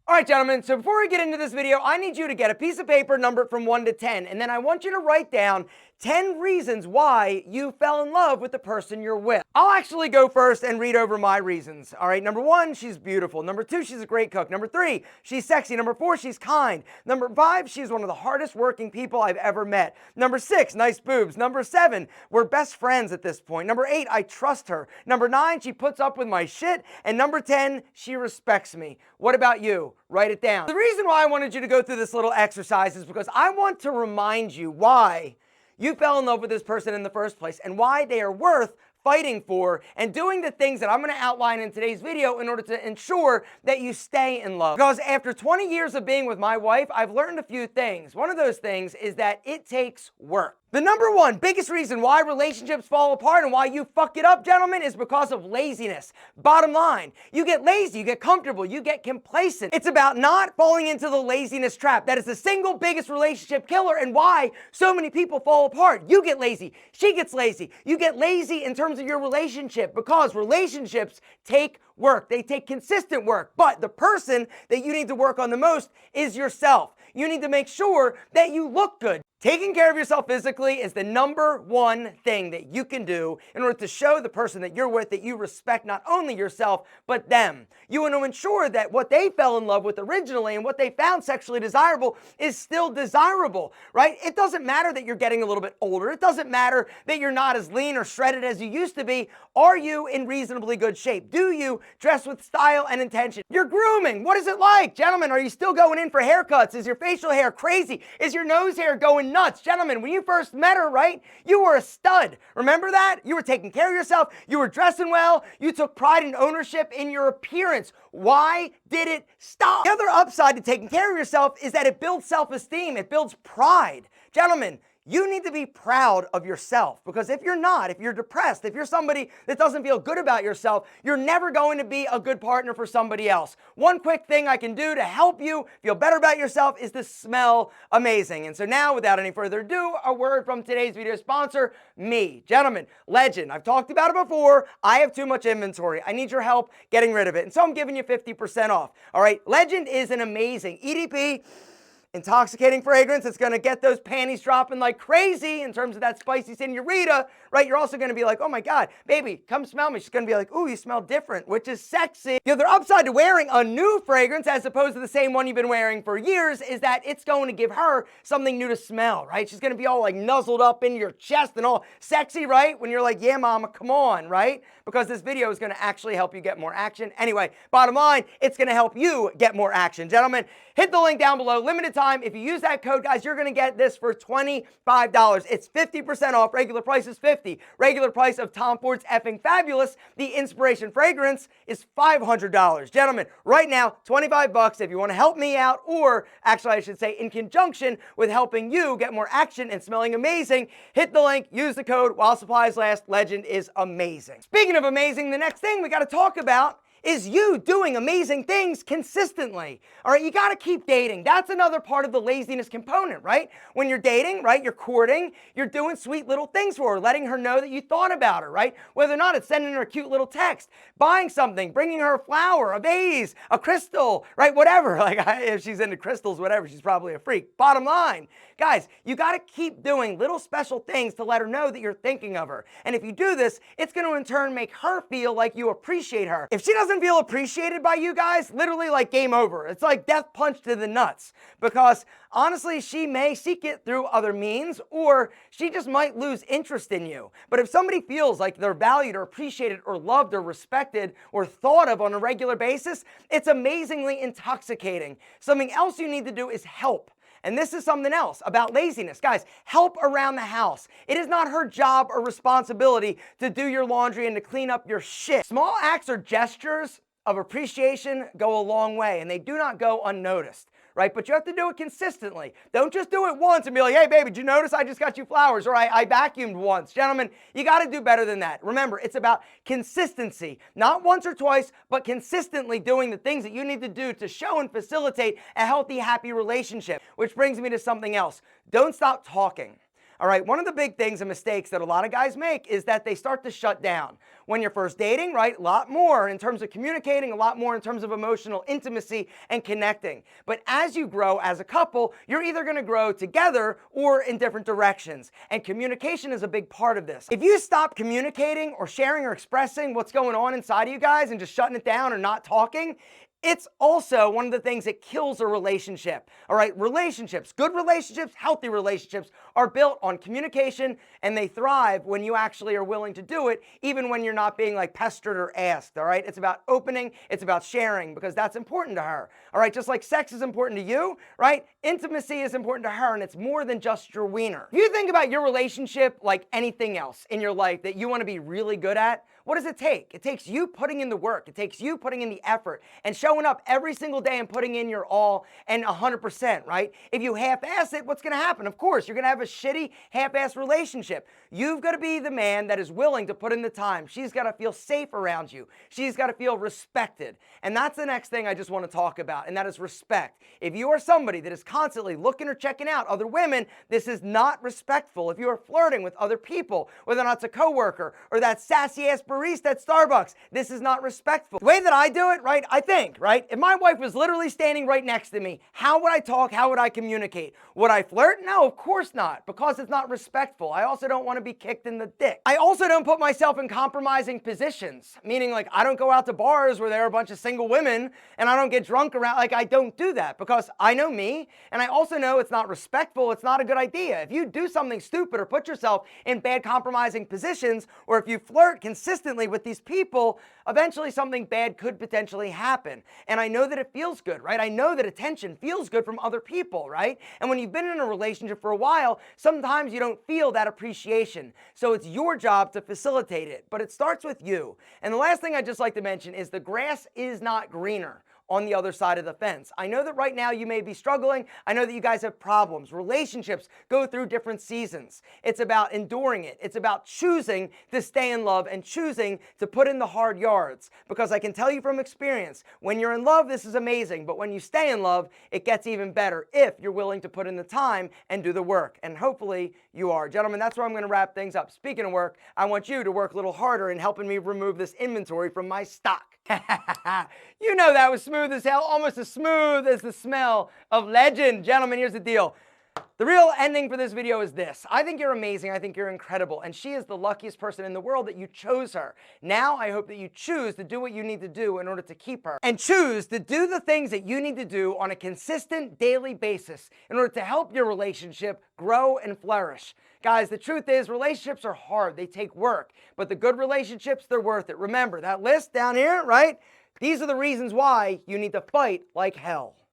All right, gentlemen, so before we get into this video, I need you to get a piece of paper numbered from 1 to 10, and then I want you to write down 10 reasons why you fell in love with the person you're with. I'll actually go first and read over my reasons. All right, number 1, she's beautiful. Number 2, she's a great cook. Number 3, she's sexy. Number 4, she's kind. Number 5, she's one of the hardest working people I've ever met. Number 6, nice boobs. Number 7, we're best friends at this point. Number 8, I trust her. Number 9, she puts up with my shit. And number 10, she respects me. What about you? Write it down. The reason why I wanted you to go through this little exercise is because I want to remind you why you fell in love with this person in the first place and why they are worth fighting for and doing the things that I'm going to outline in today's video in order to ensure that you stay in love. Because after 20 years of being with my wife, I've learned a few things. One of those things is that it takes work. The number one biggest reason why relationships fall apart and why you fuck it up, gentlemen, is because of laziness. Bottom line, you get lazy, you get comfortable, you get complacent. It's about not falling into the laziness trap. That is the single biggest relationship killer and why so many people fall apart. You get lazy, she gets lazy. You get lazy in terms of your relationship because relationships take work. They take consistent work. But the person that you need to work on the most is yourself. You need to make sure that you look good. Taking care of yourself physically is the number one thing that you can do in order to show the person that you're with that you respect not only yourself, but them. You want to ensure that what they fell in love with originally and what they found sexually desirable is still desirable, right? It doesn't matter that you're getting a little bit older. It doesn't matter that you're not as lean or shredded as you used to be. Are you in reasonably good shape? Do you dress with style and intention? Your grooming, what is it like? Gentlemen, are you still going in for haircuts? Is your facial hair crazy? Is your nose hair going nuts? Gentlemen, when you first met her, right, you were a stud. Remember that? You were taking care of yourself. You were dressing well. You took pride and ownership in your appearance. Why did it stop? The other upside to taking care of yourself is that it builds self-esteem. It builds pride. Gentlemen, you need to be proud of yourself because if you're not, if you're depressed, if you're somebody that doesn't feel good about yourself, you're never going to be a good partner for somebody else. One quick thing I can do to help you feel better about yourself is to smell amazing. And so now, without any further ado, a word from today's video sponsor, me. Gentlemen, Legend. I've talked about it before. I have too much inventory. I need your help getting rid of it. And so I'm giving you 50% off. All right, Legend is an amazing EDP, intoxicating fragrance. It's going to get those panties dropping like crazy in terms of that spicy senorita, right? You're also going to be like, oh my God, baby, come smell me. She's going to be like, ooh, you smell different, which is sexy. The other upside to wearing a new fragrance as opposed to the same one you've been wearing for years is that it's going to give her something new to smell, right? She's going to be all like nuzzled up in your chest and all sexy, right? When you're like, yeah, mama, come on, right? Because this video is going to actually help you get more action. Anyway, bottom line, it's going to help you get more action. Gentlemen, hit the link down below. Limited time. If you use that code, guys, you're going to get this for $25. It's 50% off. Regular price is $50. Regular price of Tom Ford's effing fabulous. The inspiration fragrance is $500. Gentlemen, right now, $25 if you want to help me out, or actually I should say in conjunction with helping you get more action and smelling amazing. Hit the link, use the code while supplies last. Legend is amazing. Speaking of amazing, the next thing we got to talk about is you doing amazing things consistently. All right, you gotta keep dating. That's another part of the laziness component, right? When you're dating, right, you're courting, you're doing sweet little things for her, letting her know that you thought about her, right? Whether or not it's sending her a cute little text, buying something, bringing her a flower, a vase, a crystal, right, whatever. Like, if she's into crystals, whatever, she's probably a freak. Bottom line, guys, you gotta keep doing little special things to let her know that you're thinking of her. And if you do this, it's gonna in turn make her feel like you appreciate her. If she doesn't feel appreciated by you guys, literally like game over. It's like death punch to the nuts because honestly, she may seek it through other means or she just might lose interest in you. But if somebody feels like they're valued or appreciated or loved or respected or thought of on a regular basis, it's amazingly intoxicating. Something else you need to do is help. And this is something else about laziness. Guys, help around the house. It is not her job or responsibility to do your laundry and to clean up your shit. Small acts or gestures of appreciation go a long way and they do not go unnoticed, right? But you have to do it consistently. Don't just do it once and be like, hey baby, did you notice I just got you flowers or I vacuumed once? Gentlemen, you gotta do better than that. Remember, it's about consistency. Not once or twice, but consistently doing the things that you need to do to show and facilitate a healthy, happy relationship. Which brings me to something else. Don't stop talking. All right, one of the big things and mistakes that a lot of guys make is that they start to shut down. When you're first dating, right, a lot more in terms of communicating, a lot more in terms of emotional intimacy and connecting. But as you grow as a couple, you're either going to grow together or in different directions. And communication is a big part of this. If you stop communicating or sharing or expressing what's going on inside of you guys and just shutting it down or not talking, it's also one of the things that kills a relationship. All right, relationships, good relationships, healthy relationships are built on communication, and they thrive when you actually are willing to do it, even when you're not being like pestered or asked. All right, it's about opening, it's about sharing, because that's important to her. All right, just like sex is important to you, right? Intimacy is important to her, and it's more than just your wiener. If you think about your relationship like anything else in your life that you want to be really good at, what does it take? It takes you putting in the work. It takes you putting in the effort and showing up every single day and putting in your all and 100%, right? If you half-ass it, what's going to happen? Of course, you're going to have a shitty half-ass relationship. You've got to be the man that is willing to put in the time. She's got to feel safe around you. She's got to feel respected. And that's the next thing I just want to talk about, and that is respect. If you are somebody that is constantly looking or checking out other women, this is not respectful. If you are flirting with other people, whether or not it's a coworker or that sassy-ass barista at Starbucks, this is not respectful. The way that I do it, right, I think, right, if my wife was literally standing right next to me, how would I talk? How would I communicate? Would I flirt? No, of course not, because it's not respectful. I also don't want to be kicked in the dick. I also don't put myself in compromising positions, meaning like I don't go out to bars where there are a bunch of single women and I don't get drunk around. Like, I don't do that because I know me, and I also know it's not respectful. It's not a good idea. If you do something stupid or put yourself in bad compromising positions, or if you flirt consistently with these people, eventually something bad could potentially happen. And I know that it feels good, right? I know that attention feels good from other people, right? And when you've been in a relationship for a while, sometimes you don't feel that appreciation. So it's your job to facilitate it, but it starts with you. And the last thing I'd just like to mention is the grass is not greener on the other side of the fence. I know that right now you may be struggling. I know that you guys have problems. Relationships go through different seasons. It's about enduring it. It's about choosing to stay in love and choosing to put in the hard yards. Because I can tell you from experience, when you're in love, this is amazing. But when you stay in love, it gets even better if you're willing to put in the time and do the work. And hopefully you are. Gentlemen, that's where I'm going to wrap things up. Speaking of work, I want you to work a little harder in helping me remove this inventory from my stock. You know that was smooth as hell, almost as smooth as the smell of legend. Gentlemen, here's the deal. The real ending for this video is this. I think you're amazing. I think you're incredible. And she is the luckiest person in the world that you chose her. Now I hope that you choose to do what you need to do in order to keep her. And choose to do the things that you need to do on a consistent daily basis in order to help your relationship grow and flourish. Guys, the truth is relationships are hard. They take work. But the good relationships, they're worth it. Remember that list down here, right? These are the reasons why you need to fight like hell.